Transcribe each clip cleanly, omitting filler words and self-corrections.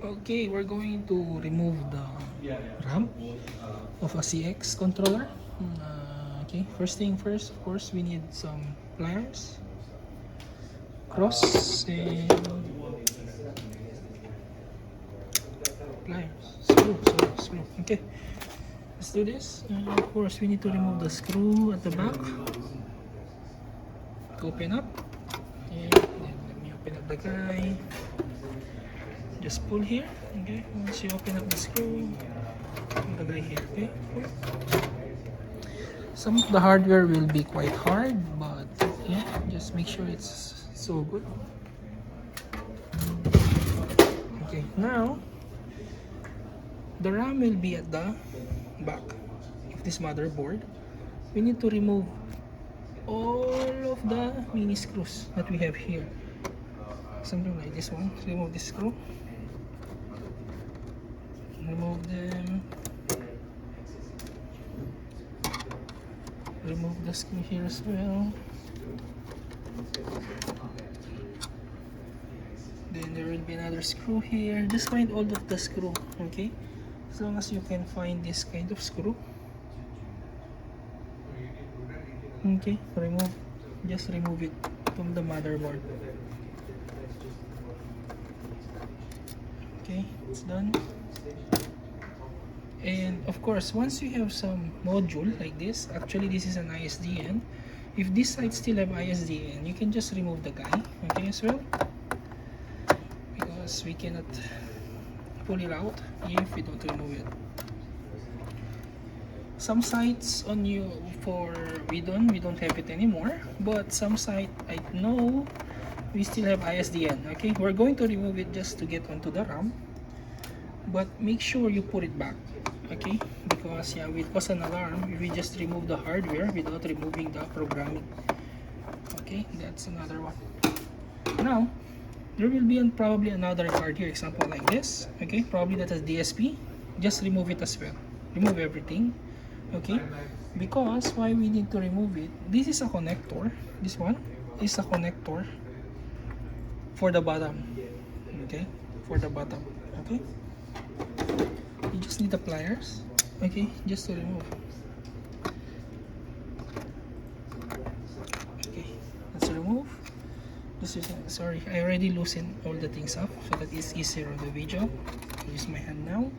Okay, we're going to remove the RAM of a CX controller. Okay, first thing first, of course, we need some pliers, cross, and pliers, screw. Okay, let's do this. Of course, we need to remove the screw at the back to open up. And then let me open up the guy. Just pull here. Okay, once you open up the screw, pull the guy here. Okay. Some of the hardware will be quite hard, but yeah, just make sure it's so good. Okay, now the RAM will be at the back of this motherboard. We need to remove all of the mini screws that we have here. Something like this one. Remove this screw. Remove them. Remove the screw here as well. Then there will be another screw here. Just find all of the screw, okay? As long as you can find this kind of screw. Okay, just remove it from the motherboard. Okay, it's done. And of course, once you have some module like this, actually this is an ISDN. If this side still have ISDN, you can just remove the guy, okay, as well, because we cannot pull it out if we don't remove it. Some sites on you we don't have it anymore, but some site I know we still have ISDN. Okay, we're going to remove it just to get onto the RAM, but make sure you put it back. Okay, because yeah, will cause an alarm if we just remove the hardware without removing the programming. Okay, that's another one. Now there will be probably another card here, example like this. Okay, probably that has DSP. Just remove it as well. Remove everything. Okay, because why we need to remove it, this is a connector. This one is a connector for the bottom. Okay, for the bottom. Okay, you just need the pliers, okay, just to remove. Okay, let's remove. This is, sorry, I already loosened all the things up so that it's easier on the video. I'll use my hand now.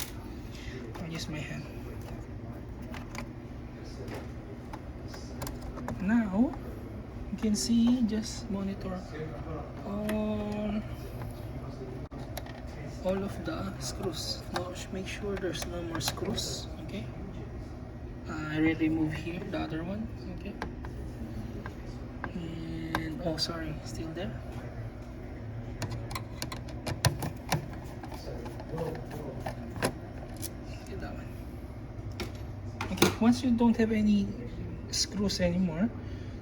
I'll use my hand. Now you can see, just monitor all of the screws. Now make sure there's no more screws. Okay, I already removed here the other one. Okay, and oh sorry, still there. Okay, that one. Okay, once you don't have any screws anymore,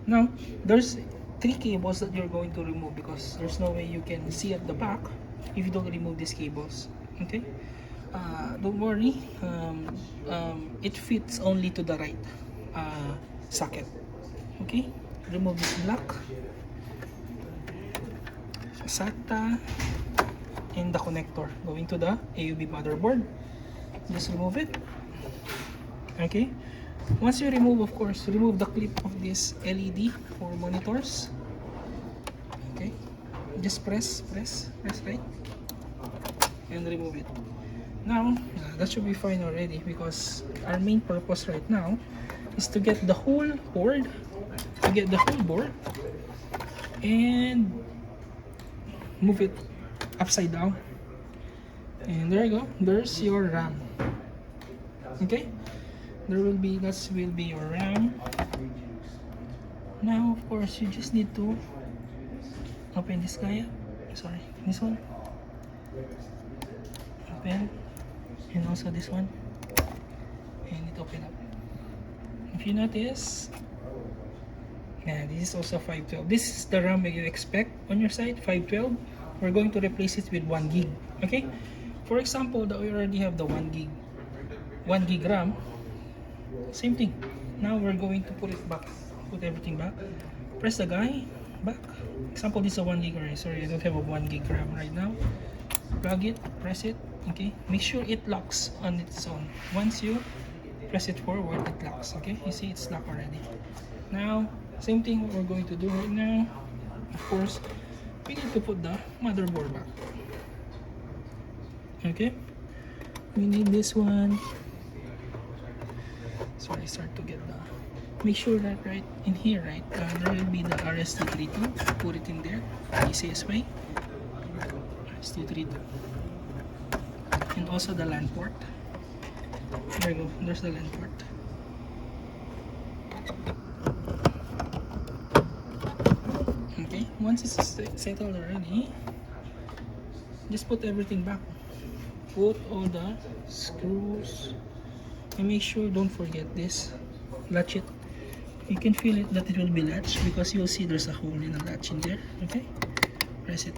now there's 3 cables that you're going to remove, because there's no way you can see at the back if you don't remove these cables. Okay, don't worry, it fits only to the right socket. Okay, remove this black SATA and the connector going to the AUB motherboard. Just remove it. Okay, once you remove, of course, remove the clip of this LED for monitors. Okay, just press right and remove it. Now that should be fine already, because our main purpose right now is to get the whole board, and move it upside down, and there you go, there's your RAM. Okay, that will be your RAM. Now of course you just need to open this guy up. Sorry, this one open, and also this one, and it open up. If you notice, yeah, this is also 512. This is the RAM that you expect on your side, 512. We're going to replace it with 1 gig. Okay, for example, we already have the 1 gig RAM. Same thing. Now we're going to put it back, put everything back. Press the guy back. Example, this is a 1 gig array. Sorry, I don't have a 1 gig RAM right now. plug it, press it, okay? Make sure it locks on its own. Once you press it forward, it locks, okay? You see it's locked already. Now, same thing what we're going to do right now. Of course, we need to put the motherboard back. Okay? We need this one. So I start to get the... Make sure that right in here, right, there will be the RS232. Put it in there, easiest way. RS232. And also the LAN port. There you go, there's the LAN port. Okay, once it's settled already, just put everything back. Put all the screws. And make sure, don't forget this. Latch it. You can feel it that it will be latched because you'll see there's a hole in the latch in there. Okay, press it.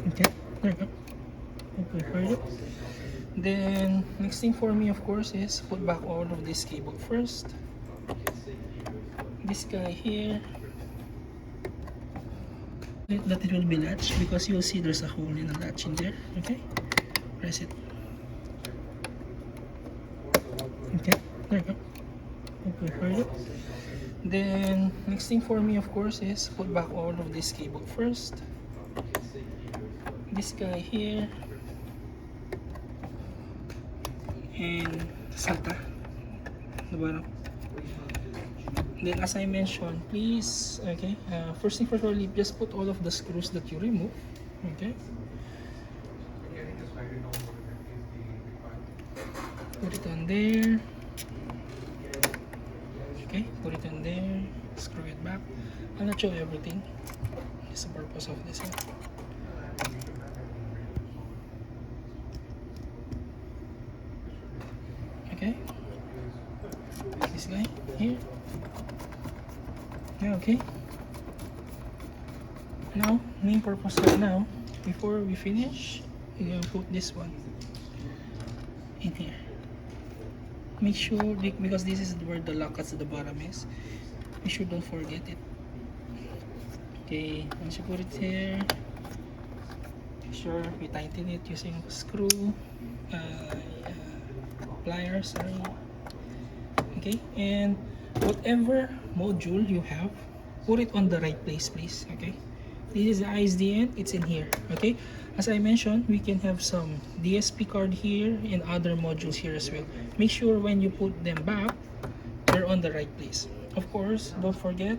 Okay, there you go. Okay, heard it. Then next thing for me, of course, is put back all of this cable first. This guy here, that it will be latched because you'll see there's a hole in the latch in there. Okay, press it. Okay, there you go. Okay, heard it. Then next thing for me, of course, is put back all of this cable first. This guy here, and SATA, the bottom. Then as I mentioned, please, okay, first thing first, just put all of the screws that you remove. Okay, put it on there. Okay, put it on there, screw it back. I'll not show everything. It's the purpose of this one. Okay, this guy here. Yeah, okay. Now, main purpose right now, before we finish, we're gonna put this one in here. Make sure, because this is where the lock at the bottom is, make sure don't forget it. Okay, once you put it here, make sure we tighten it using screw, pliers, sorry. Okay, and whatever module you have, put it on the right place, please. Okay, this is the ISDN, it's in here. Okay, as I mentioned, we can have some DSP card here and other modules here as well. Make sure when you put them back, they're on the right place. Of course, don't forget,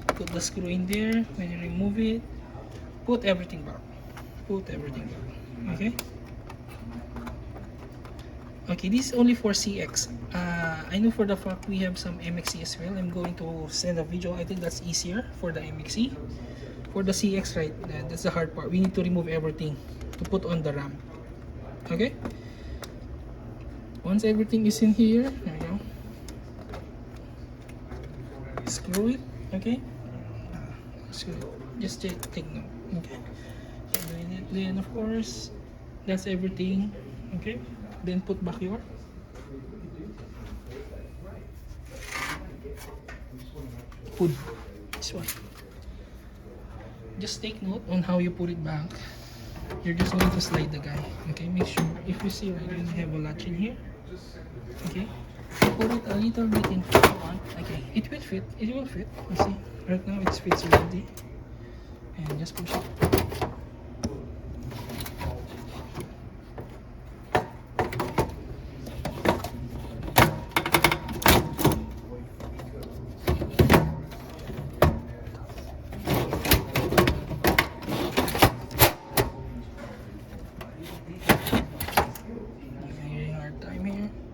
put the screw in there. When you remove it, put everything back. Put everything back. Okay. Okay, this is only for CX. I know for the fact we have some MXC as well. I'm going to send a video. I think that's easier for the MXC. For the CX, right, that's the hard part. We need to remove everything to put on the RAM. Okay? Once everything is in here, there you go. Screw it, okay? Screw it. Just take note, okay? So then, of course, that's everything, okay? Then put back your hood. This one. Just take note on how you put it back. You're just going to slide the guy. Okay, make sure if you see right, you have a latch in here. Okay, put it a little bit in front. Okay, it will fit. It will fit. You see, right now it fits already. And just push it.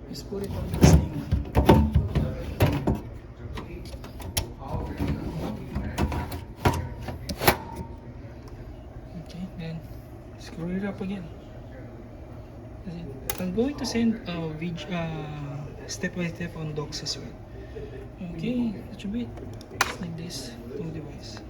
Just put it on the same. Okay, then screw it up again. That's it. I'm going to send a video, step by step on docs as well. Okay, that should be it. Just like this, two devices.